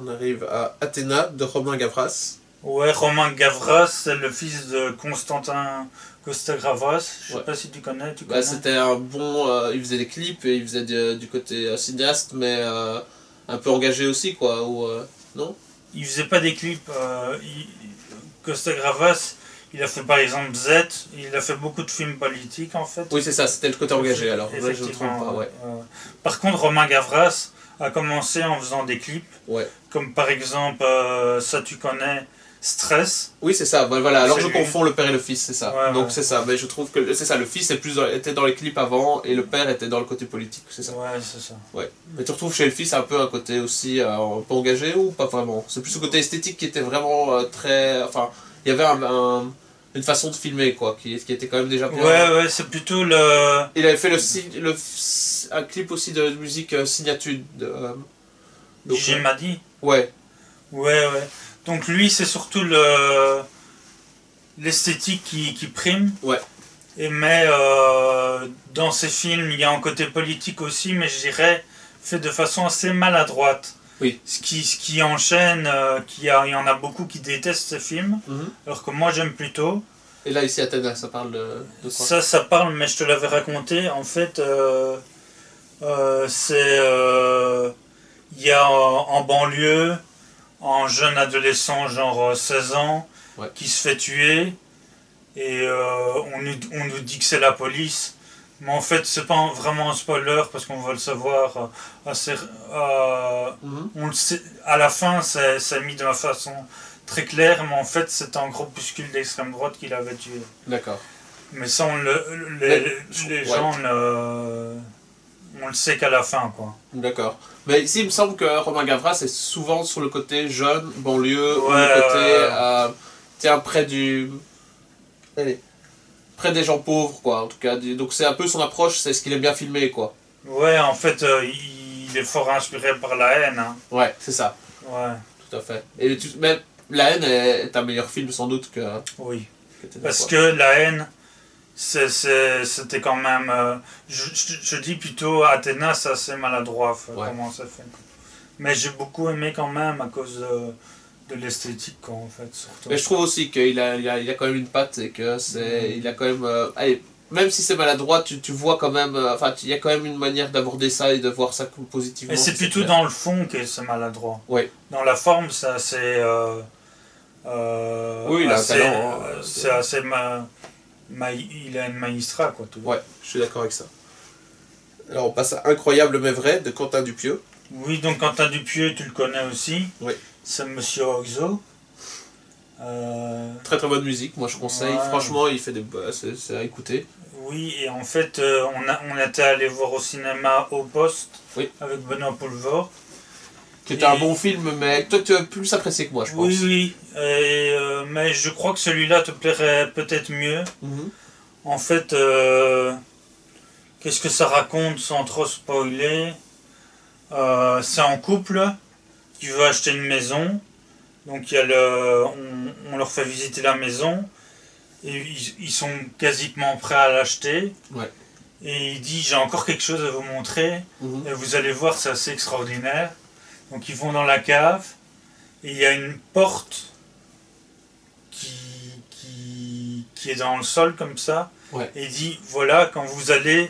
On arrive à Athéna de Romain Gavras. Ouais, Romain Gavras, c'est le fils de Constantin Costa-Gavras. Je sais pas si tu connais. Bah, c'était un bon. Il faisait des clips et il faisait du côté cinéaste, mais un peu engagé aussi, quoi. Ou, non? Il faisait pas des clips. Costa-Gavras, il a fait par exemple Z. Il a fait beaucoup de films politiques en fait. Oui, c'est ça, c'était le côté engagé alors. Là, je ne trompe pas, ouais. Par contre, Romain Gavras a commencé en faisant des clips. Ouais. Comme par exemple, ça tu connais. Stress. Oui, c'est ça. Voilà. Alors je confonds le père et le fils, c'est ça. Ouais, donc c'est ça. Mais je trouve que c'est ça. Le fils était dans les clips avant et le père était dans le côté politique, c'est ça. Ouais, c'est ça. Ouais. Mais tu retrouves chez le fils un peu un côté aussi un peu engagé ou pas vraiment? C'est plus le côté esthétique qui était vraiment très. Enfin, il y avait une façon de filmer quoi, qui était quand même déjà bien. Ouais, c'est plutôt le. Il avait fait un clip aussi de musique signature de. J'ai dit. Ouais. Ouais. Donc lui, c'est surtout l'esthétique qui prime. Ouais. Mais dans ses films, il y a un côté politique aussi, mais je dirais fait de façon assez maladroite. Oui. Ce qui enchaîne, il y en a beaucoup qui détestent ces films, alors que moi j'aime plutôt. Et là, ici à Athéna, ça parle de quoi? Ça parle, mais je te l'avais raconté. En fait, c'est. Il y a en banlieue un jeune adolescent, genre 16 ans, qui se fait tuer. Et on nous dit que c'est la police. Mais en fait, c'est pas vraiment un spoiler parce qu'on va le savoir assez. On le sait, à la fin, c'est mis de la façon très claire, mais en fait, c'est un groupuscule d'extrême droite qui l'avait tué. D'accord. Mais ça, les gens, on le sait qu'à la fin, quoi. D'accord. Mais ici, il me semble que Romain Gavras est souvent sur le côté jeune, banlieue, ou le côté, tiens, près du... Allez. Près des gens pauvres, quoi, en tout cas. Donc c'est un peu son approche, c'est ce qu'il aime bien filmer, quoi. Ouais, en fait, il est fort inspiré par la haine. Hein. Ouais, c'est ça. Ouais. Tout à fait. Et mais La haine est un meilleur film, sans doute, que... Oui. Parce que La haine... C'était quand même. Je dis plutôt Athéna, c'est assez maladroit comment ça fait. Mais j'ai beaucoup aimé quand même à cause de l'esthétique, en fait. Surtout. Mais je trouve aussi qu'il a quand même une patte et que c'est. Il a quand même. Allez, même si c'est maladroit, tu vois quand même. Enfin, il y a quand même une manière d'aborder ça et de voir ça positivement. Et c'est plutôt dans le fond que c'est maladroit. Oui. Dans la forme, c'est assez. Oui, il a un talent. C'est assez. Il a une magistrat, quoi. Tout ouais, je suis d'accord avec ça. Alors on passe à Incroyable mais vrai de Quentin Dupieux. Oui, donc Quentin Dupieux, tu le connais aussi. Oui. C'est Monsieur Oxo. Très très bonne musique, moi je conseille. Ouais. Franchement, il fait c'est à écouter. Oui, et en fait, on était allé voir au cinéma Au Poste avec Benoît Poelvoort. C'était un bon film, mais toi tu as plus apprécié que moi, je pense. Oui. Mais je crois que celui-là te plairait peut-être mieux. En fait, qu'est-ce que ça raconte sans trop spoiler? C'est un couple qui veut acheter une maison. Donc il y a on leur fait visiter la maison. Et ils sont quasiment prêts à l'acheter. Ouais. Et il dit, j'ai encore quelque chose à vous montrer. Et vous allez voir, c'est assez extraordinaire. Donc ils vont dans la cave et il y a une porte qui est dans le sol comme ça. Ouais. Et il dit voilà, quand vous allez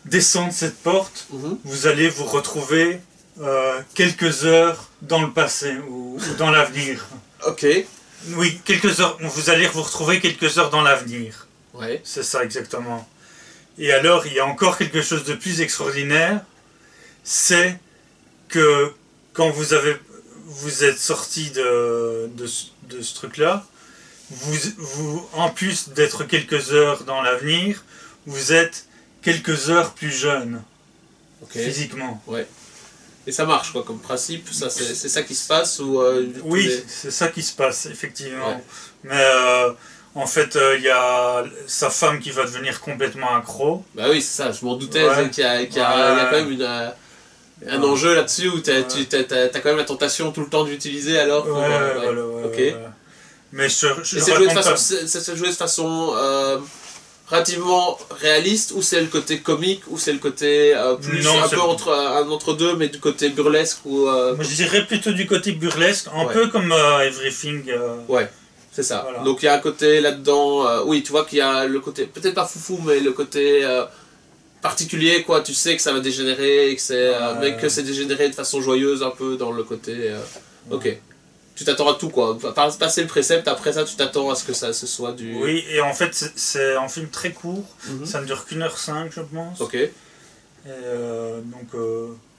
descendre cette porte, vous allez vous retrouver quelques heures dans le passé ou dans l'avenir. Ok. Oui, quelques heures. Vous allez vous retrouver quelques heures dans l'avenir. Ouais. C'est ça exactement. Et alors il y a encore quelque chose de plus extraordinaire. C'est que quand vous êtes sorti de ce truc-là, vous, en plus d'être quelques heures dans l'avenir, vous êtes quelques heures plus jeune, physiquement. Ouais. Et ça marche quoi, comme principe, c'est ça qui se passe ou oui, c'est ça qui se passe, effectivement. Ouais. Mais en fait, il y a sa femme qui va devenir complètement accro. Bah oui, c'est ça, je m'en doutais qu'il y a quand même un enjeu là-dessus où t'as quand même la tentation tout le temps d'utiliser alors pour, voilà. Ok. Mais ça se jouait de façon relativement réaliste, ou c'est le côté comique, ou c'est le côté plus Non, un peu entre deux, mais du côté burlesque ou... Moi, je dirais plutôt du côté burlesque, un peu comme Everything. Ouais, c'est ça. Voilà. Donc il y a un côté là-dedans, oui, tu vois qu'il y a le côté, peut-être pas foufou, mais le côté particulier, quoi. Tu sais que ça va dégénérer, et que c'est, mais que c'est dégénéré de façon joyeuse un peu dans le côté... Ok. Tu t'attends à tout, quoi. Passer le précepte, après ça, tu t'attends à ce que ça ce soit du... Oui, et en fait, c'est un film très court. Ça ne dure qu'1h05, je pense. Ok. Et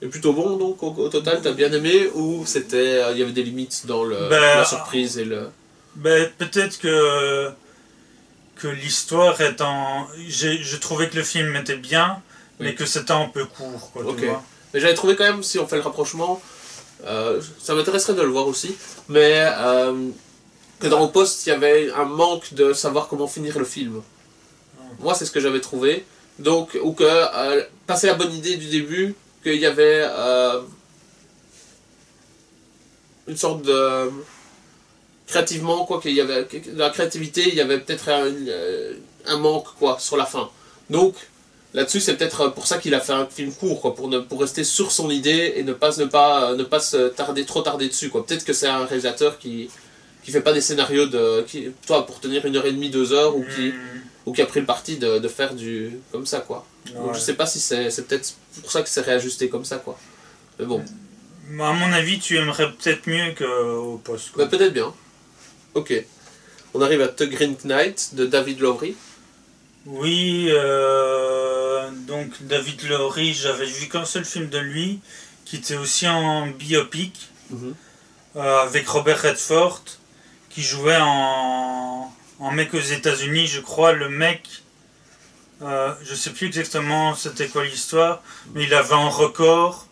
Et plutôt bon, donc, au total, t'as bien aimé, ou c'était... il y avait des limites dans la surprise et le... Peut-être que l'histoire est en... Je trouvais que le film était bien, mais que c'était un peu court, quoi, tu vois. Mais j'avais trouvé quand même, si on fait le rapprochement... ça m'intéresserait de le voir aussi, mais que dans Au Poste, il y avait un manque de savoir comment finir le film. Moi, c'est ce que j'avais trouvé. Donc, ou que, passer la bonne idée du début, qu'il y avait une sorte de... créativement, quoi, qu'il y avait... de la créativité, il y avait peut-être un manque, quoi, sur la fin. Donc, là-dessus, c'est peut-être pour ça qu'il a fait un film court, quoi, pour rester sur son idée et ne pas se trop tarder dessus, quoi. Peut-être que c'est un réalisateur qui fait pas des scénarios pour tenir 1h30, 2 heures, ou qui a pris le parti de faire du comme ça, quoi. Ouais. Donc je sais pas si c'est peut-être pour ça que c'est réajusté comme ça, quoi. Mais bon. À mon avis, tu aimerais peut-être mieux qu'Au Poste, quoi. Peut-être bien. Ok. On arrive à The Green Knight de David Lowery. Oui, donc David Lowery, j'avais vu qu'un seul film de lui, qui était aussi en biopic, avec Robert Redford, qui jouait en mec aux États-Unis, je crois. Le mec, je sais plus exactement c'était quoi l'histoire, mais il avait un record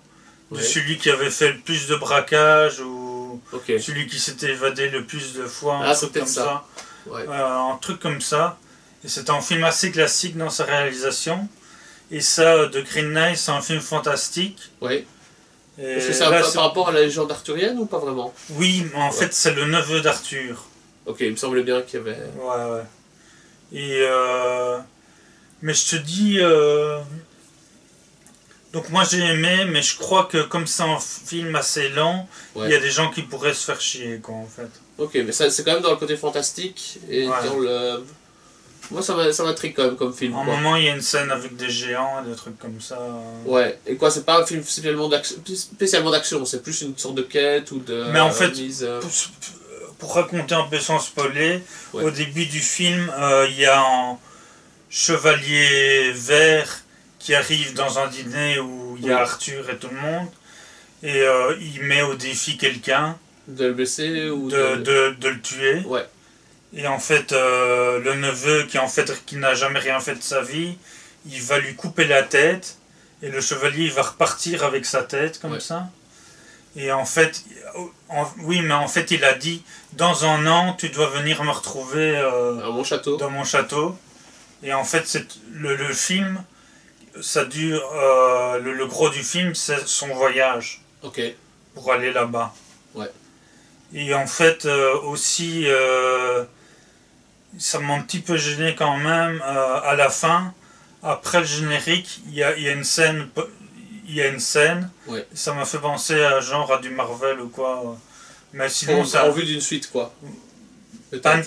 de celui qui avait fait le plus de braquages, ou celui qui s'était évadé le plus de fois, un truc comme ça. Ouais. Un truc comme ça. Et c'est un film assez classique dans sa réalisation. Et ça, The Green Knight, c'est un film fantastique. Oui. Est-ce que c'est par rapport à la légende arthurienne ou pas vraiment? Oui, mais en fait, c'est le neveu d'Arthur. Ok, il me semblait bien qu'il y avait... Ouais. Et mais je te dis... Donc moi j'ai aimé, mais je crois que comme c'est un film assez lent, il y a des gens qui pourraient se faire chier, quoi, en fait. Ok, mais c'est quand même dans le côté fantastique, et dans le... Moi ça m'intrigue quand même comme film. À un moment il y a une scène avec des géants, des trucs comme ça. Ouais, et quoi, c'est pas un film spécialement d'action, c'est plus une sorte de quête ou de... Mais en fait, pour raconter un peu sans spoiler, au début du film, il y a un chevalier vert qui arrive dans un dîner où il y a Arthur et tout le monde, et il met au défi quelqu'un de le blesser ou de le tuer. Ouais. Et en fait, le neveu qui n'a jamais rien fait de sa vie, il va lui couper la tête, et le chevalier il va repartir avec sa tête comme ça. Et en fait, oui, mais en fait il a dit, dans un an tu dois venir me retrouver dans mon château. Et en fait le film, ça dure, le gros du film c'est son voyage pour aller là-bas. Ouais. Et en fait aussi, ça m'a un petit peu gêné quand même, à la fin, après le générique, il y a une scène, ça m'a fait penser à genre à du Marvel ou quoi. Mais sinon, en vue d'une suite, quoi.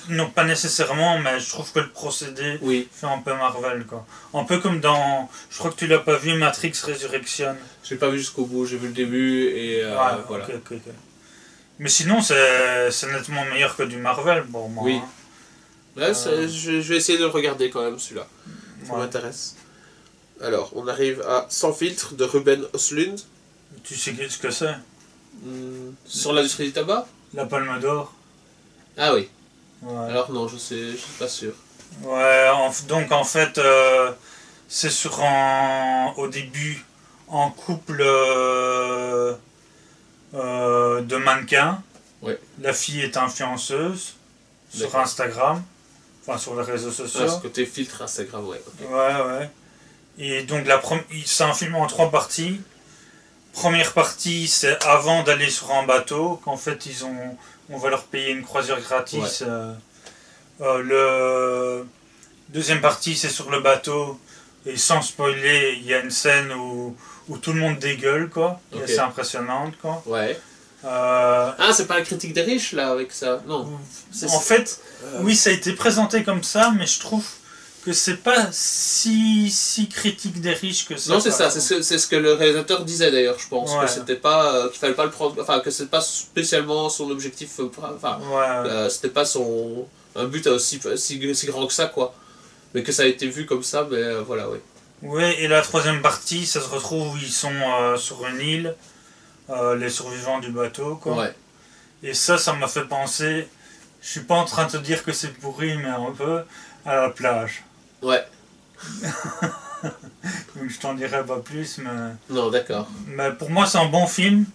Non, pas nécessairement, mais je trouve que le procédé fait un peu Marvel, quoi. Un peu comme dans, je crois que tu l'as pas vu, Matrix Resurrection. J'ai pas vu jusqu'au bout, j'ai vu le début et voilà. Okay. Mais sinon, c'est nettement meilleur que du Marvel pour moi. Oui. Là, je vais essayer de le regarder quand même, celui-là. Ça m'intéresse. Alors, on arrive à Sans filtre de Ruben Östlund. Tu sais ce que c'est? Sur l'industrie du tabac? La Palme d'Or. Ah oui. Ouais. Alors non, je suis pas sûr. Ouais, donc en fait, c'est sur au début, en couple de mannequins. Ouais. La fille est influenceuse sur Instagram, enfin sur les réseaux sociaux. Ce côté filtre Instagram, ouais. Ouais. Et donc c'est un film en 3 parties. Première partie, c'est avant d'aller sur un bateau, qu'en fait on va leur payer une croisière gratis. Deuxième partie, c'est sur le bateau. Et sans spoiler, il y a une scène où tout le monde dégueule, quoi. Okay. C'est impressionnante, quoi. Ouais. Ah, c'est pas la critique des riches, là, avec ça? Non. En fait, oui, ça a été présenté comme ça, mais je trouve que c'est pas si critique des riches que ça. Non, c'est ça, c'est ce que le réalisateur disait d'ailleurs, je pense, que c'était pas, qu'il fallait pas le prendre, enfin, que c'est pas spécialement son objectif, enfin, c'était pas un but aussi si grand que ça, quoi. Mais que ça a été vu comme ça, mais voilà, oui. Oui, et la troisième partie, ça se retrouve où ils sont sur une île, les survivants du bateau, quoi. Ouais. Et ça m'a fait penser, je suis pas en train de te dire que c'est pourri, mais un peu, à la plage. Ouais. Donc je t'en dirai pas plus, mais... Non, d'accord. Mais pour moi, c'est un bon film,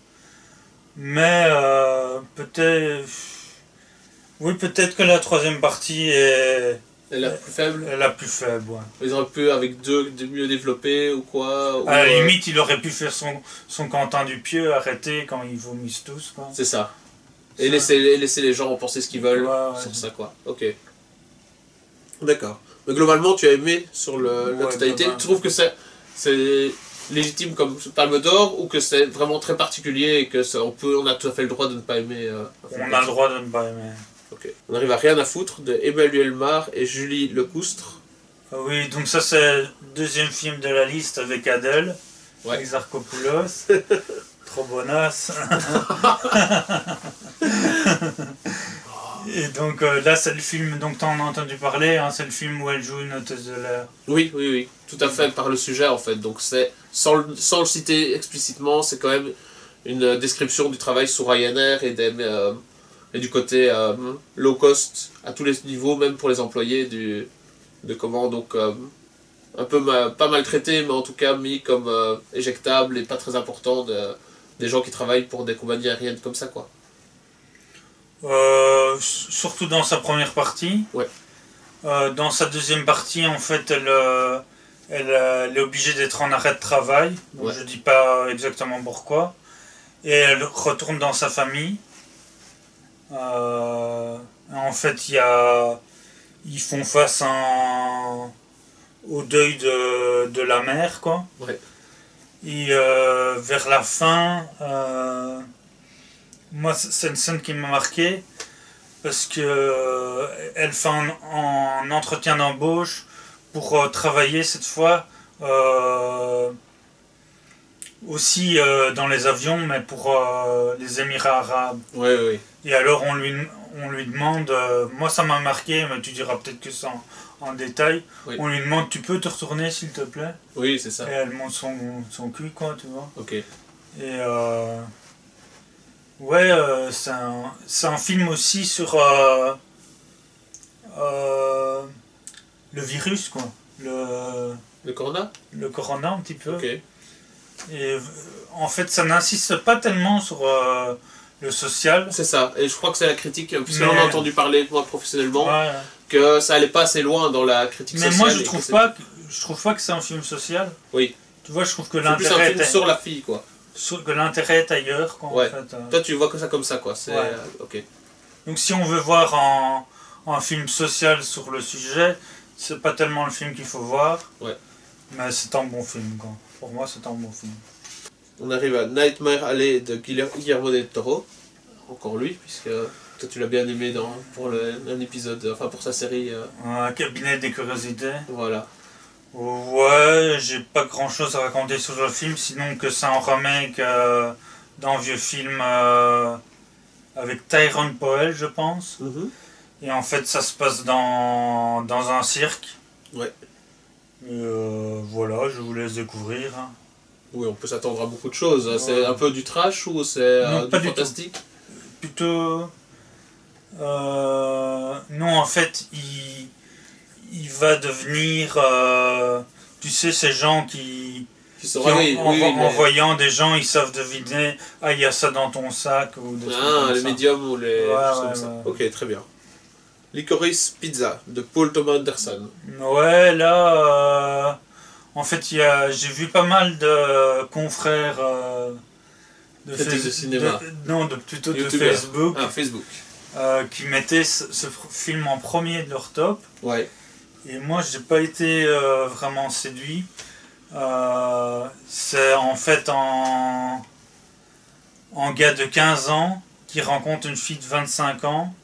mais peut-être... Oui, peut-être que la troisième partie est la plus faible. La plus faible, ouais. Ils auraient pu, avec deux mieux développés ou quoi. À la limite, il aurait pu faire son Quentin Dupieux, arrêter quand ils vomissent tous, quoi. C'est ça. Et laisser les gens en penser ce qu'ils veulent sur ça, quoi. Ok. D'accord. Mais globalement, tu as aimé sur la totalité. Tu trouves que c'est légitime comme Palme d'Or ou que c'est vraiment très particulier et que on a tout à fait le droit de ne pas aimer on a le droit de ne pas aimer. Ok. On arrive à Rien à foutre de Emmanuel Mar et Julie Lecoustre. Oui, donc ça c'est le deuxième film de la liste avec Adèle, avec Zarkopoulos. Trop bonasse. Et donc là c'est le film, donc t'en as entendu parler, hein, c'est le film où elle joue une hôtesse de l'air. Oui, oui, oui, tout à fait, par le sujet en fait. Donc c'est, sans le citer explicitement, c'est quand même une description du travail sur Ryanair et du côté low cost à tous les niveaux, même pour les employés de comment, donc un peu pas maltraité, mais en tout cas mis comme éjectable et pas très important des gens qui travaillent pour des compagnies aériennes comme ça, quoi. Surtout dans sa première partie. Ouais. Dans sa deuxième partie, en fait, elle est obligée d'être en arrêt de travail. Donc je dis pas exactement pourquoi. Et elle retourne dans sa famille. En fait, ils font face au deuil de la mère, quoi. Ouais. Et vers la fin, moi c'est une scène qui m'a marqué parce que elle fait un entretien d'embauche pour travailler cette fois aussi dans les avions, mais pour les Émirats arabes. Oui, oui. Et alors on lui demande, moi ça m'a marqué, mais tu diras peut-être que ça en détail, on lui demande, tu peux te retourner s'il te plaît? Oui, c'est ça. Et elle monte son cul, quoi, tu vois. Ok. Et ouais, c'est un film aussi sur le virus, quoi. Le corona? Le corona, un petit peu. Ok. Et en fait, ça n'insiste pas tellement sur le social. C'est ça, et je crois que c'est la critique, puisque on a entendu parler, moi professionnellement, que ça allait pas assez loin dans la critique sociale. Mais moi, je trouve pas que c'est un film social. Oui. Tu vois, je trouve que l'intérêt. C'est plus un film sur la fille, quoi. Que l'intérêt est ailleurs, quoi, en fait. Toi, tu vois que ça comme ça, quoi. C'est ok. Donc, si on veut voir un film social sur le sujet, c'est pas tellement le film qu'il faut voir. Ouais. Mais c'est un bon film, quoi. Pour moi, c'est un bon film. On arrive à Nightmare Alley de Guillermo del Toro. Encore lui, puisque toi tu l'as bien aimé pour un épisode, enfin pour sa série. Un cabinet des curiosités. Voilà. Ouais, j'ai pas grand chose à raconter sur le film, sinon que c'est un remake d'un vieux film avec Tyrone Poel, je pense. Et en fait, ça se passe dans un cirque. Ouais. Voilà, je vous laisse découvrir. Oui, on peut s'attendre à beaucoup de choses. C'est un peu du trash ou c'est du fantastique? Plutôt... non, en fait, il va devenir... tu sais, ces gens qui en voyant des gens, ils savent deviner « Ah, il y a ça dans ton sac » ou des trucs comme les ça. médiums ou les choses comme ça. Ok, très bien. Licorice Pizza de Paul Thomas Anderson. Ouais, là... en fait, j'ai vu pas mal de confrères de cinéma. Plutôt de Facebook, Facebook. Qui mettaient ce film en premier de leur top. Ouais. Et moi, j'ai pas été vraiment séduit. C'est en fait en gars de 15 ans qui rencontre une fille de 25 ans.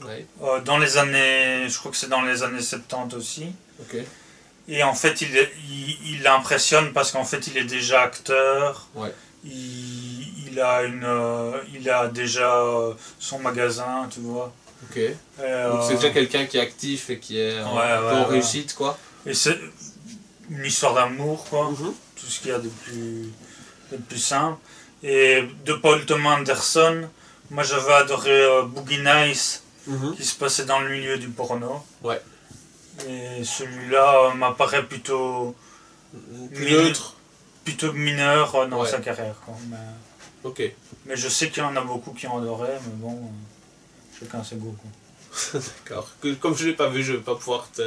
Ouais. Dans les années, je crois que c'est dans les années 70 aussi. Ok. Et en fait, il l'impressionne parce qu'en fait, il est déjà acteur. Ouais. Il a déjà son magasin, tu vois. Ok. Donc c'est déjà quelqu'un qui est actif et qui est en réussite, quoi. Et c'est une histoire d'amour, quoi. Mm-hmm. Tout ce qu'il y a de plus simple. Et de Paul Thomas Anderson, moi j'avais adoré Boogie Nights, qui se passait dans le milieu du porno. Ouais. Et celui-là m'apparaît plutôt neutre. Plutôt mineur dans sa carrière, quoi. Ok. Mais je sais qu'il y en a beaucoup qui en adoraient, mais bon, chacun ses goûts, quoi. D'accord. Comme je l'ai pas vu, je vais pas pouvoir te...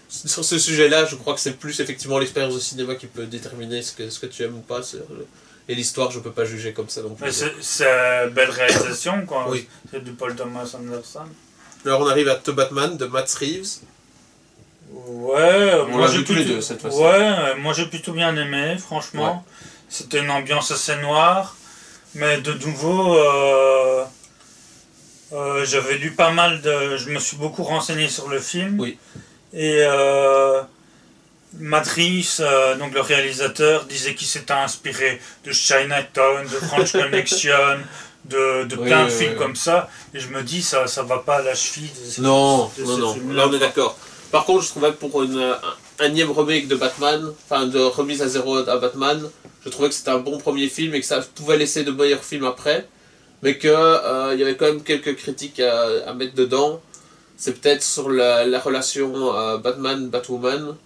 Sur ce sujet-là, je crois que c'est plus effectivement l'expérience de cinéma qui peut déterminer ce que tu aimes ou pas. Et l'histoire, je peux pas juger comme ça non plus. Mais c'est une belle réalisation, quoi. Oui. C'est du Paul Thomas Anderson. Alors on arrive à The Batman de Matt Reeves. Ouais, moi j'ai tous les deux cette fois-ci. Ouais, moi j'ai plutôt bien aimé, franchement. Ouais. C'était une ambiance assez noire, mais de nouveau, j'avais lu pas mal de... Je me suis beaucoup renseigné sur le film. Oui. Et Matt Reeves, donc le réalisateur, disait qu'il s'était inspiré de Chinatown, de French Connection, de plein de films comme ça. Et je me dis, ça va pas à la cheville de non, là on est d'accord. Par contre, je trouvais que pour un énième remake de Batman, enfin de remise à zéro à Batman, je trouvais que c'était un bon premier film et que ça pouvait laisser de meilleurs films après, mais qu'il y avait quand même quelques critiques à mettre dedans. C'est peut-être sur la relation Batman-Batwoman.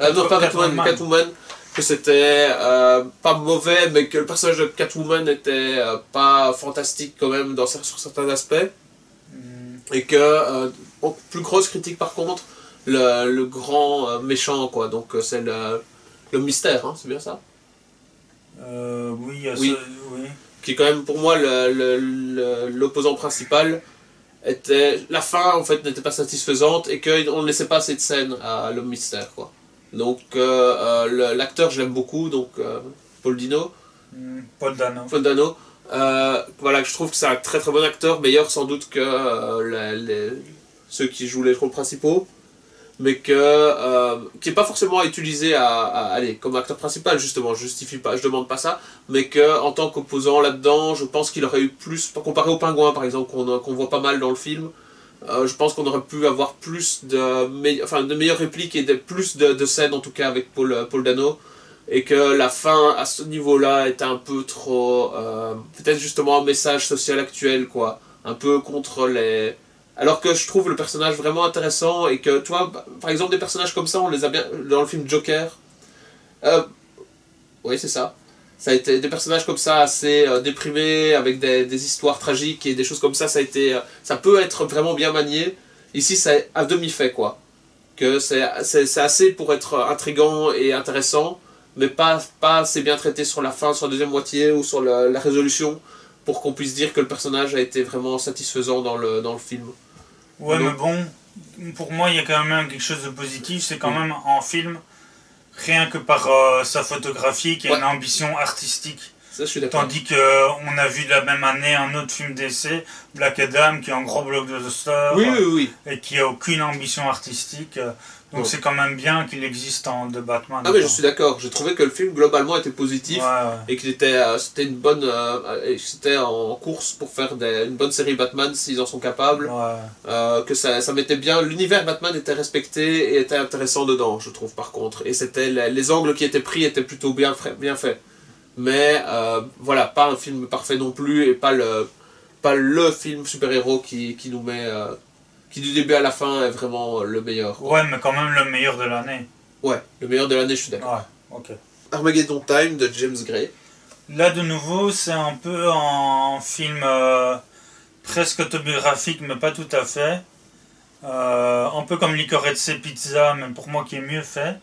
Non, pas Batman, Catwoman. Que c'était pas mauvais, mais que le personnage de Catwoman était pas fantastique quand même sur certains aspects. Et que, plus grosse critique par contre, le grand méchant, quoi. Donc c'est le mystère, hein, c'est bien ça? Oui. Qui est quand même pour moi l'opposant principal. La fin en fait n'était pas satisfaisante et qu'on ne laissait pas assez de scènes à l'homme mystère, quoi. Donc l'acteur je l'aime beaucoup, donc Paul Dano. Paul Dano. Paul Dano. Voilà, je trouve que c'est un très très bon acteur, meilleur sans doute que ceux qui jouent les rôles principaux, mais qui n'est pas forcément utilisé aller comme acteur principal justement. Je justifie pas, je demande pas ça, mais que en tant qu'opposant là-dedans, je pense qu'il aurait eu plus, comparé au Pingouin par exemple qu'on voit pas mal dans le film. Je pense qu'on aurait pu avoir plus de meilleures répliques et plus de scènes en tout cas avec Paul Dano. Et que la fin à ce niveau-là était un peu trop... peut-être justement un message social actuel, quoi. Un peu contre les... Alors que je trouve le personnage vraiment intéressant et que, toi, par exemple, des personnages comme ça, on les a bien... Dans le film Joker... oui, c'est ça. Ça a été des personnages comme ça, assez déprimés, avec des histoires tragiques et des choses comme ça, ça peut être vraiment bien manié. Ici, c'est à demi-fait, quoi. Que c'est assez pour être intriguant et intéressant, mais pas assez bien traité sur la fin, sur la deuxième moitié ou sur la résolution pour qu'on puisse dire que le personnage a été vraiment satisfaisant dans le film. Ouais, donc, mais bon, pour moi il y a quand même quelque chose de positif, c'est quand même en film, rien que par sa photographie, qui a une ambition artistique. Ça, je suis d'accord. Tandis qu'on a vu la même année un autre film d'essai, Black Adam, qui est un gros blockbuster, et qui a aucune ambition artistique. Donc c'est quand même bien qu'il existe en The Batman. Ah mais je suis d'accord, j'ai trouvé que le film globalement était positif et qu'il c'était une bonne, c'était en course pour faire une bonne série Batman s'ils en sont capables. Que ça mettait bien, l'univers Batman était respecté et était intéressant dedans, je trouve par contre. Et c'était les angles qui étaient pris étaient plutôt bien faits. Mais voilà, pas un film parfait non plus et pas le film super-héros qui nous met... qui du début à la fin est vraiment le meilleur. Quoi. Ouais, mais quand même le meilleur de l'année. Ouais, le meilleur de l'année, je suis d'accord. Ouais, ok. Armageddon Time de James Gray. Là, de nouveau, c'est un peu en film presque autobiographique, mais pas tout à fait. Un peu comme Licorice Pizza, mais pour moi qui est mieux fait.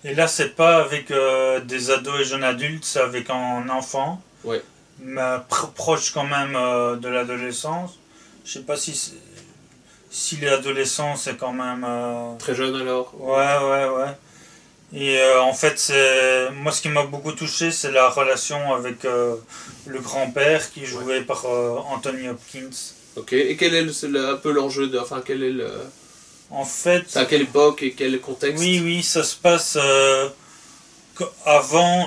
Et là, c'est pas avec des ados et jeunes adultes, c'est avec un enfant. Ouais. Mais proche quand même de l'adolescence. Je sais pas si s'il est adolescent, c'est quand même... Très jeune alors. Ouais. Et en fait, moi ce qui m'a beaucoup touché, c'est la relation avec le grand-père qui est joué par Anthony Hopkins. Ok, et quel est un peu l'enjeu de... Enfin, quel est le... En fait... C'est à quelle époque et quel contexte? Oui, ça se passe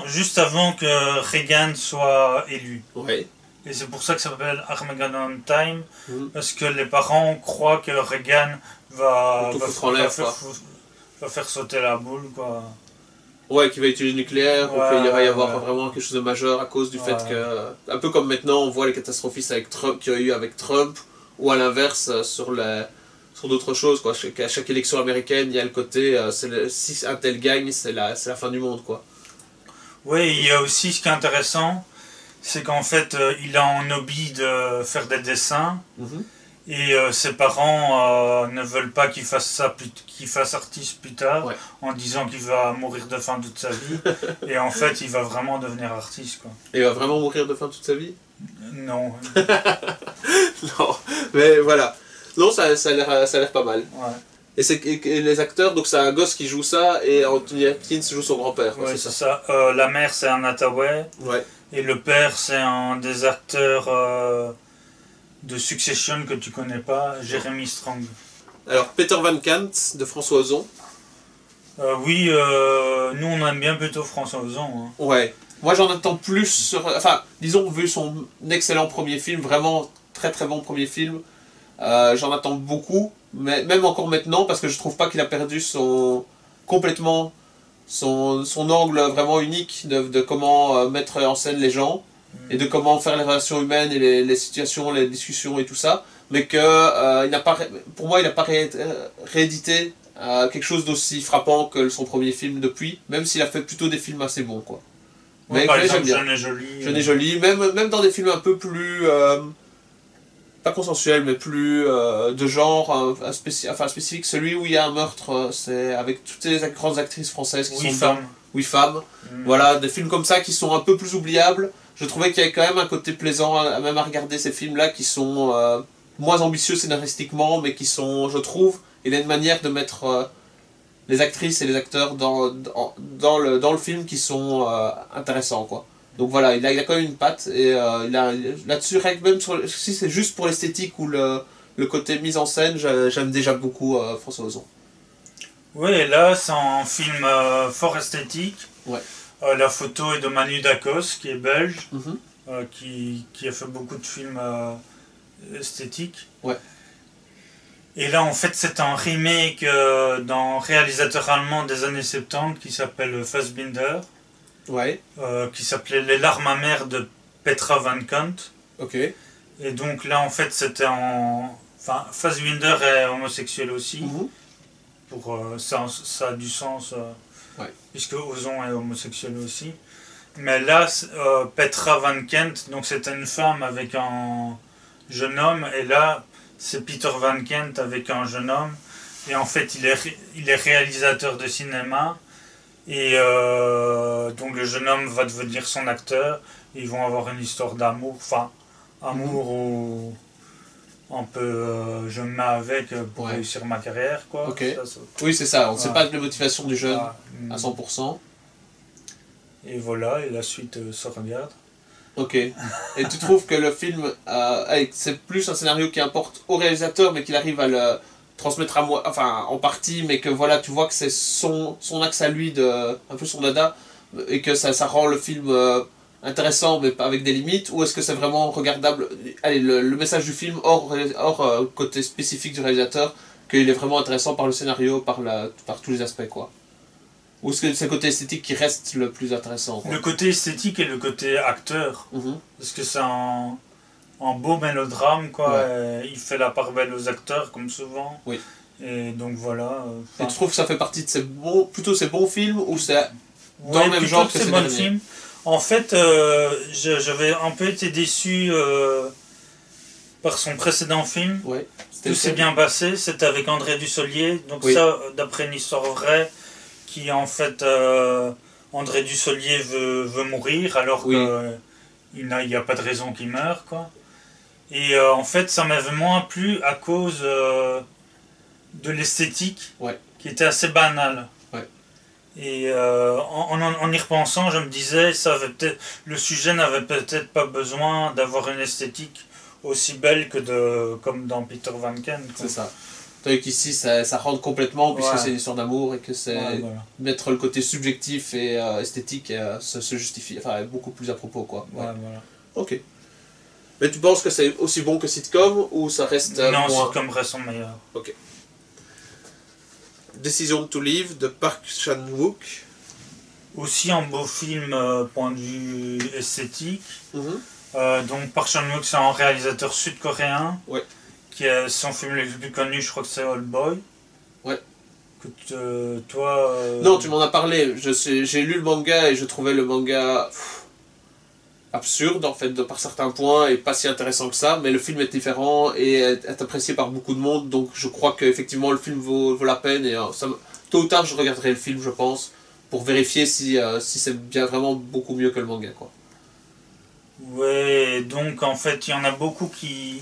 juste avant que Reagan soit élu. Ouais. Et c'est pour ça que ça s'appelle Armageddon Time, parce que les parents croient que Reagan va faire sauter la boule, quoi. Ouais, qu'il va utiliser le nucléaire, ou qu'il va y avoir vraiment quelque chose de majeur à cause du fait que... Un peu comme maintenant, on voit les catastrophistes avec Trump, qu'il y a eu avec Trump, ou à l'inverse, sur d'autres choses, quoi. À chaque élection américaine, il y a le côté, si un tel gagne, c'est la fin du monde, quoi. Oui, il y a aussi ce qui est intéressant, c'est qu'en fait, il a en hobby de faire des dessins, et ses parents ne veulent pas qu'il fasse ça, qu'il fasse artiste plus tard, en disant qu'il va mourir de faim toute sa vie, et en fait, il va vraiment devenir artiste, quoi. Et il va vraiment mourir de faim toute sa vie? Non. Non, mais voilà. Non, ça a l'air pas mal. Ouais. Et les acteurs, donc c'est un gosse qui joue ça, et Anthony Hopkins joue son grand-père. Ouais, c'est ça. La mère, c'est un Hathaway. Ouais. Et le père, c'est un des acteurs de Succession que tu connais pas, Jeremy Strong. Alors, Peter Van Kant, de François Ozon. Oui, nous on aime bien plutôt François Ozon. Hein. Ouais. Moi j'en attends plus sur... Enfin, disons, vu son excellent premier film, vraiment très très bon premier film, j'en attends beaucoup, mais même encore maintenant, parce que je trouve pas qu'il a perdu complètement son angle vraiment unique de comment mettre en scène les gens, et de comment faire les relations humaines et les situations, les discussions et tout ça, mais que pour moi il n'a pas réédité quelque chose d'aussi frappant que son premier film depuis, même s'il a fait plutôt des films assez bons, quoi. Ouais, par exemple, Jeune et Jolie. Jeune et Jolie, même dans des films un peu plus... pas consensuels, mais plus de genre spécifique. Celui où il y a un meurtre, c'est avec toutes les grandes actrices françaises qui sont dedans. Oui, femmes. Voilà, des films comme ça qui sont un peu plus oubliables. Je trouvais qu'il y avait quand même un côté plaisant même à regarder ces films-là qui sont moins ambitieux scénaristiquement, mais qui sont, je trouve, il y a une manière de mettre les actrices et les acteurs dans le film qui sont intéressants, quoi. Donc voilà, il a quand même une patte, et là-dessus, même si c'est juste pour l'esthétique ou le côté mise en scène, j'aime déjà beaucoup François Ozon. Oui, et là c'est un film fort esthétique. Ouais. La photo est de Manu Dacos, qui est belge, qui a fait beaucoup de films esthétiques. Ouais. Et là, en fait, c'est un remake d'un réalisateur allemand des années 70 qui s'appelle Fassbinder. Ouais. Qui s'appelait Les larmes amères de Petra Van Kant. Ok. Et donc là, en fait, c'était en... Enfin, Fassbinder est homosexuel aussi. Ça a du sens, puisque Ozon est homosexuel aussi. Mais là, Petra Van Kant, donc c'était une femme avec un jeune homme, et là, c'est Peter Van Kant avec un jeune homme. Et en fait, il est réalisateur de cinéma. Et donc le jeune homme va devenir son acteur. Ils vont avoir une histoire d'amour. Enfin, amour ou un peu je me mets avec pour réussir ma carrière, quoi. Okay. Oui, c'est ça. On ne sait pas la motivation du jeune à 100%. Et voilà, et la suite se regarde. Ok. Et tu trouves que le film, c'est plus un scénario qui importe au réalisateur, mais qu'il arrive à le transmettre en partie, mais que voilà, tu vois que c'est son axe à lui, un peu son dada, et que ça rend le film intéressant, mais avec des limites, ou est-ce que c'est vraiment regardable, allez, le message du film hors côté spécifique du réalisateur, qu'il est vraiment intéressant par le scénario, par tous les aspects, quoi. Ou est-ce que c'est le côté esthétique qui reste le plus intéressant, quoi. Le côté esthétique et le côté acteur, parce que c'est un beau mélodrame, quoi. Il fait la part belle aux acteurs, comme souvent. Oui. Et donc voilà. Et tu trouves que ça fait partie de ces bons films, ou c'est dans le même genre que ces bons films? En fait, j'avais un peu été déçu par son précédent film. Ouais. Tout s'est bien passé, c'était avec André Dussolier. Donc ça, d'après une histoire vraie, qui en fait, André Dussolier veut mourir, alors qu'il n'y a pas de raison qu'il meure, quoi. Et en fait, ça m'avait moins plu à cause de l'esthétique ouais. qui était assez banale. Ouais. Et en y repensant, je me disais, le sujet n'avait peut-être pas besoin d'avoir une esthétique aussi belle comme dans Peter Van Ken. C'est ça. Tandis qu'ici, ça rentre complètement, puisque c'est une histoire d'amour et que c'est voilà. mettre le côté subjectif et esthétique se justifie, enfin, beaucoup plus à propos, quoi. Ouais, voilà. Ok. Mais tu penses que c'est aussi bon que sitcom ou ça reste non, moins... sitcom reste meilleur. Ok. Decision to Leave de Park Chan-wook. Aussi un beau film point de vue esthétique. Donc Park Chan-wook, c'est un réalisateur sud-coréen. Ouais. Son film le plus connu, je crois que c'est Old Boy. Ouais. Que toi... Non, tu m'en as parlé. J'ai lu le manga et je trouvais le manga absurde, en fait, par certains points, et pas si intéressant que ça. Mais le film est différent et est apprécié par beaucoup de monde. Donc je crois qu'effectivement, le film vaut la peine. Et tôt ou tard, je regarderai le film, je pense, pour vérifier si c'est bien vraiment beaucoup mieux que le manga, quoi. Ouais, donc en fait, il y en a beaucoup qui...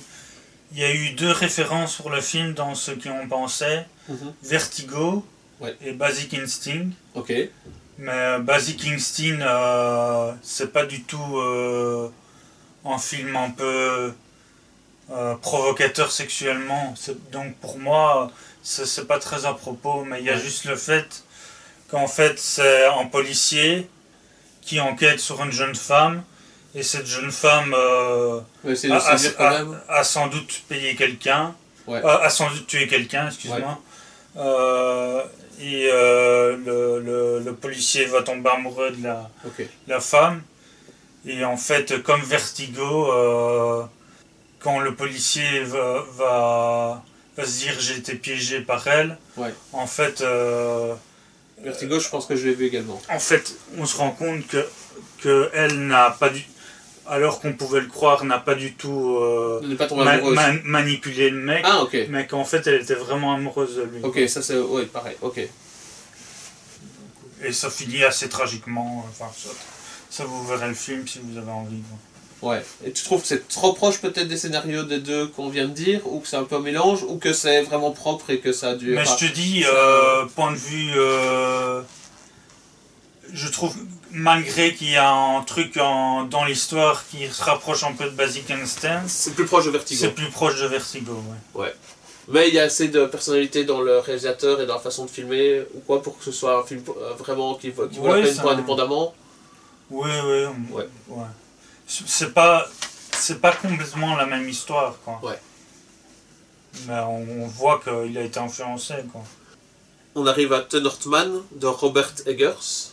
Il y a eu 2 références pour le film dans ceux qui en pensaient. Vertigo et Basic Instinct. Ok. Mais Basic Instinct, c'est pas du tout un film un peu provocateur sexuellement. Donc pour moi, c'est pas très à propos, mais il y a juste le fait qu'en fait c'est un policier qui enquête sur une jeune femme. Et cette jeune femme a sans doute payé quelqu'un, a sans doute tué quelqu'un, excuse-moi. Et le policier va tomber amoureux de la femme. Et en fait, comme Vertigo, quand le policier va se dire j'ai été piégé par elle, en fait... Vertigo, je pense que je l'ai vu également. En fait, on se rend compte que elle n'a pas du... alors qu'on pouvait le croire, n'a pas du tout manipulé le mec, mais qu'en fait elle était vraiment amoureuse de lui. Ok, ça c'est... Ouais, pareil, ok. Et ça finit assez tragiquement, enfin ça vous verrez le film si vous avez envie. Ouais, et tu trouves que c'est trop proche peut-être des scénarios des deux qu'on vient de dire, ou que c'est un peu un mélange, ou que c'est vraiment propre et que ça a dû... Mais je te dis, point de vue... je trouve, malgré qu'il y a un truc dans l'histoire qui se rapproche un peu de Basic Instinct... C'est plus proche de Vertigo. C'est plus proche de Vertigo, ouais. Mais il y a assez de personnalité dans le réalisateur et dans la façon de filmer, ou quoi, pour que ce soit un film vraiment qui vaut la peine pour indépendamment. Oui. C'est pas complètement la même histoire, quoi. Ouais. Mais on voit qu'il a été influencé, quoi. On arrive à The Northman de Robert Eggers.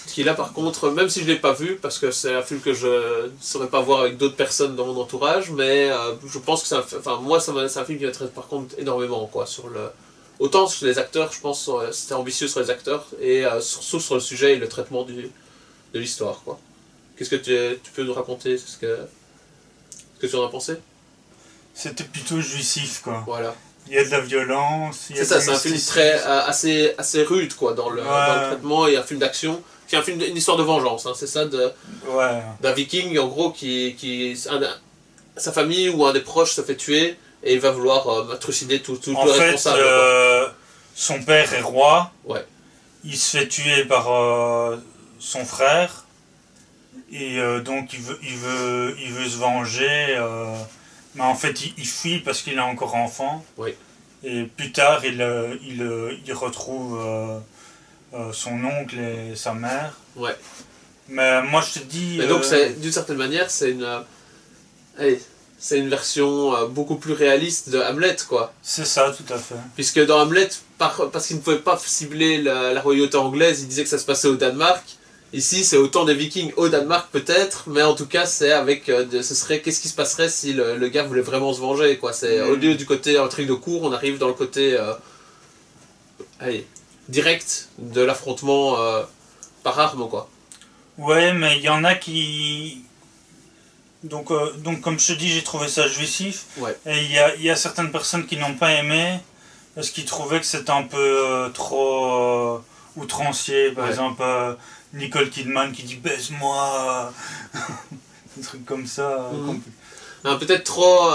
Qui là par contre, même si je ne l'ai pas vu, parce que c'est un film que je ne saurais pas voir avec d'autres personnes dans mon entourage, mais je pense que c'est un film qui m'intéresse par contre énormément, quoi, autant sur les acteurs, je pense c'était ambitieux sur les acteurs, et surtout sur le sujet et le traitement de l'histoire, quoi. Qu'est-ce que tu peux nous raconter, ce que tu en as pensé? C'était plutôt jouissif, quoi. Voilà. Il y a de la violence, c'est ça, c'est un film assez rude, quoi, dans le traitement, et un film d'action. C'est une histoire de vengeance, hein, c'est ça, d'un viking en gros sa famille ou un des proches se fait tuer et il va vouloir trucider tout le responsable. Son père est roi, il se fait tuer par son frère et donc il veut se venger, mais en fait il fuit parce qu'il est encore enfant. Et plus tard il retrouve son oncle et sa mère. Mais moi je te dis... Mais donc d'une certaine manière c'est une version beaucoup plus réaliste de Hamlet, quoi. C'est ça, tout à fait. Puisque dans Hamlet, parce qu'il ne pouvait pas cibler la royauté anglaise, il disait que ça se passait au Danemark. Ici c'est autant des vikings au Danemark peut-être, mais en tout cas c'est avec... qu'est-ce qui se passerait si le gars voulait vraiment se venger, quoi. Au lieu du côté intrigue de cour, on arrive dans le côté... direct de l'affrontement par arme, quoi. Ouais, mais il y en a qui... Donc comme je te dis, j'ai trouvé ça jouissif. Et il y a certaines personnes qui n'ont pas aimé parce qu'ils trouvaient que c'était un peu trop outrancier. Par exemple, Nicole Kidman qui dit « baise-moi », des trucs comme ça. Peut-être trop...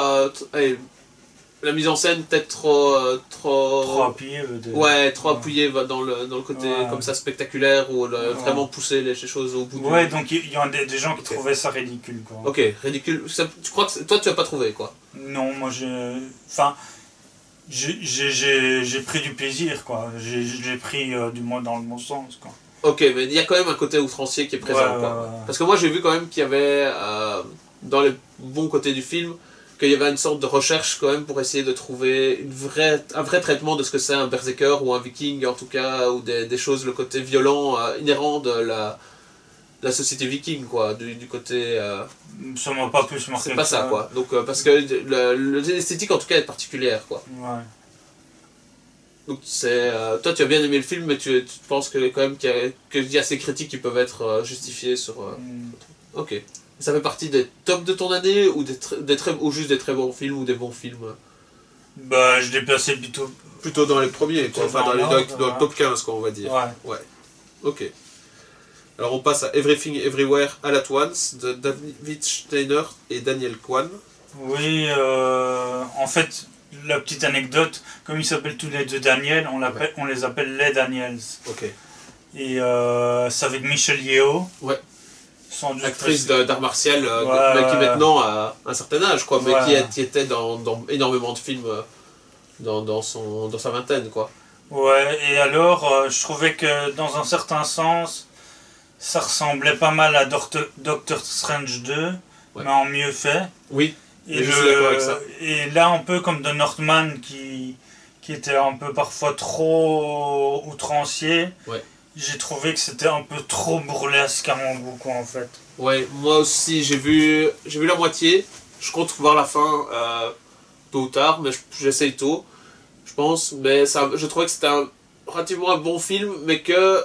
la mise en scène peut-être trop appuyée. Ouais, trop appuyée dans le côté comme ça spectaculaire ou vraiment pousser les choses au bout Ouais, donc il y a des gens qui trouvaient ça ridicule, quoi. Ok, ridicule. Tu crois que toi tu as pas trouvé, quoi? Non, moi j'ai pris du plaisir, quoi. J'ai pris du moins dans le bon sens, quoi. Ok, mais il y a quand même un côté outrancier qui est présent, quoi. Parce que moi j'ai vu quand même qu'il y avait, dans les bons côtés du film, qu'il y avait une sorte de recherche quand même pour essayer de trouver un vrai traitement de ce que c'est un berserker ou un viking en tout cas, ou des choses, le côté violent inhérent de la société viking, quoi, du côté... Ça m'a pas plus marqué. C'est pas ça, quoi. Donc, parce que l'esthétique en tout cas est particulière, quoi. Ouais. Donc c'est... toi tu as bien aimé le film, mais tu penses que quand même qu'il y a ces critiques qui peuvent être justifiées sur... Ok. Ça fait partie des tops de ton année ou ou juste des très bons films ou des bons films? Bah, je l'ai placé plutôt dans les premiers, quoi. Enfin dans le top 15, quoi, on va dire. Ouais. Ok. Alors on passe à Everything Everywhere All at Once de David Steiner et Daniel Kwan. Oui, en fait, la petite anecdote, comme ils s'appellent tous les deux Daniel, on les appelle les Daniels. Ok. Et c'est avec Michelle Yeoh. Ouais. Actrice d'art d'art martial, mais qui maintenant a un certain âge, quoi, mais qui était dans énormément de films dans sa vingtaine, quoi. Ouais, et alors, je trouvais que dans un certain sens, ça ressemblait pas mal à Doctor Strange 2, mais en mieux fait. Oui, et je suis d'accord avec ça. Et là, un peu comme The Northman, qui était un peu parfois trop outrancier. Ouais. J'ai trouvé que c'était un peu trop burlesque à mon goût, quoi, en fait. Ouais, moi aussi, j'ai vu la moitié. Je compte voir la fin tôt ou tard, mais j'essaye tôt, je pense. Mais je trouvais que c'était relativement un bon film, mais que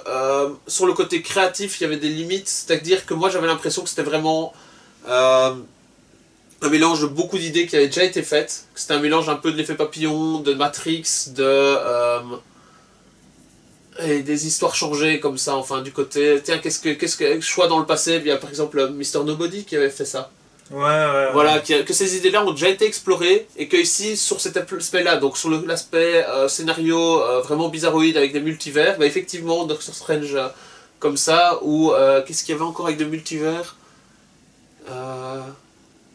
sur le côté créatif, il y avait des limites. C'est-à-dire que moi, j'avais l'impression que c'était vraiment un mélange de beaucoup d'idées qui avaient déjà été faites. Que c'était un mélange un peu de l'effet papillon, de Matrix, et des histoires changées comme ça, enfin du côté, tiens, qu'est-ce que choix dans le passé, il y a par exemple Mr. Nobody qui avait fait ça. Ouais. Voilà, que ces idées-là ont déjà été explorées, et que ici, sur cet aspect-là, donc sur l'aspect scénario vraiment bizarroïde avec des multivers, bah effectivement, Doctor Strange comme ça, ou qu'est-ce qu'il y avait encore avec des multivers dans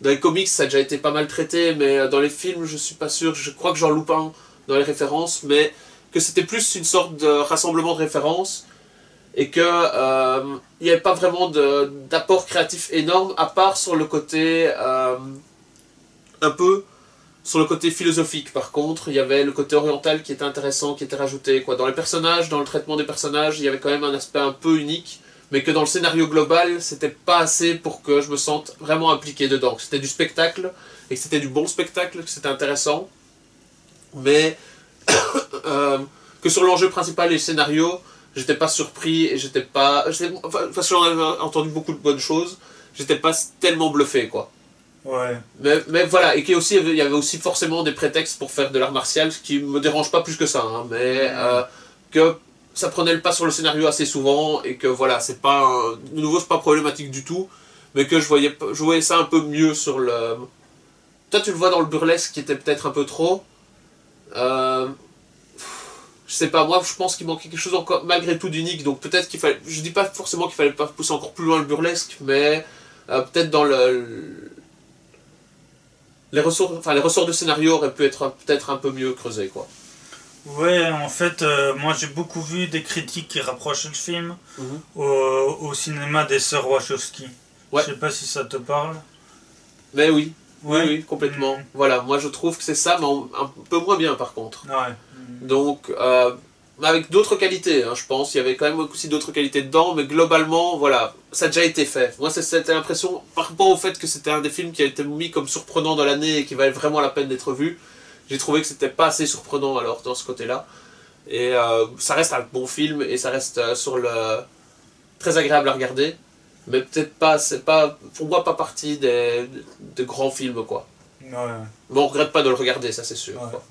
les comics, ça a déjà été pas mal traité, mais dans les films, je suis pas sûr, je crois que j'en loupe un dans les références, mais que c'était plus une sorte de rassemblement de références et que il n'y avait pas vraiment d'apport créatif énorme, à part sur le côté un peu sur le côté philosophique. Par contre, il y avait le côté oriental qui était intéressant, qui était rajouté, quoi. Dans les personnages, dans le traitement des personnages, il y avait quand même un aspect un peu unique, mais que dans le scénario global, c'était pas assez pour que je me sente vraiment impliqué dedans. Que c'était du spectacle, et que c'était du bon spectacle, que c'était intéressant, mais que sur l'enjeu principal et le scénario, j'étais pas surpris et j'étais pas... Enfin, j'en avais entendu beaucoup de bonnes choses, j'étais pas tellement bluffé, quoi. Ouais. Mais voilà, et il y avait aussi forcément des prétextes pour faire de l'art martial, ce qui me dérange pas plus que ça, hein, mais que ça prenait le pas sur le scénario assez souvent, et que voilà, c'est pas... De nouveau, c'est pas problématique du tout, mais que je voyais ça un peu mieux sur le... Toi, tu le vois dans le burlesque qui était peut-être un peu trop... je sais pas, moi je pense qu'il manquait quelque chose encore malgré tout d'unique, donc peut-être qu'il fallait, je dis pas forcément qu'il fallait pas pousser encore plus loin le burlesque, mais peut-être dans les ressorts du scénario auraient pu être peut-être un peu mieux creusés, quoi. Ouais, en fait, moi j'ai beaucoup vu des critiques qui rapprochent le film au cinéma des sœurs Wachowski. Ouais. Je sais pas si ça te parle. Mais oui. Oui, complètement. Voilà, moi je trouve que c'est ça, mais un peu moins bien par contre. Ouais. Donc, avec d'autres qualités, hein, je pense. Il y avait quand même aussi d'autres qualités dedans, mais globalement, voilà, ça a déjà été fait. Moi, c'était l'impression, par rapport au fait que c'était un des films qui a été mis comme surprenant dans l'année et qui valait vraiment la peine d'être vu, j'ai trouvé que c'était pas assez surprenant alors dans ce côté-là. Et ça reste un bon film et ça reste très agréable à regarder. Mais peut-être pas, c'est pas, pour moi, pas partie des grands films, quoi. Ouais. Mais on regrette pas de le regarder, ça c'est sûr. Ouais. Quoi.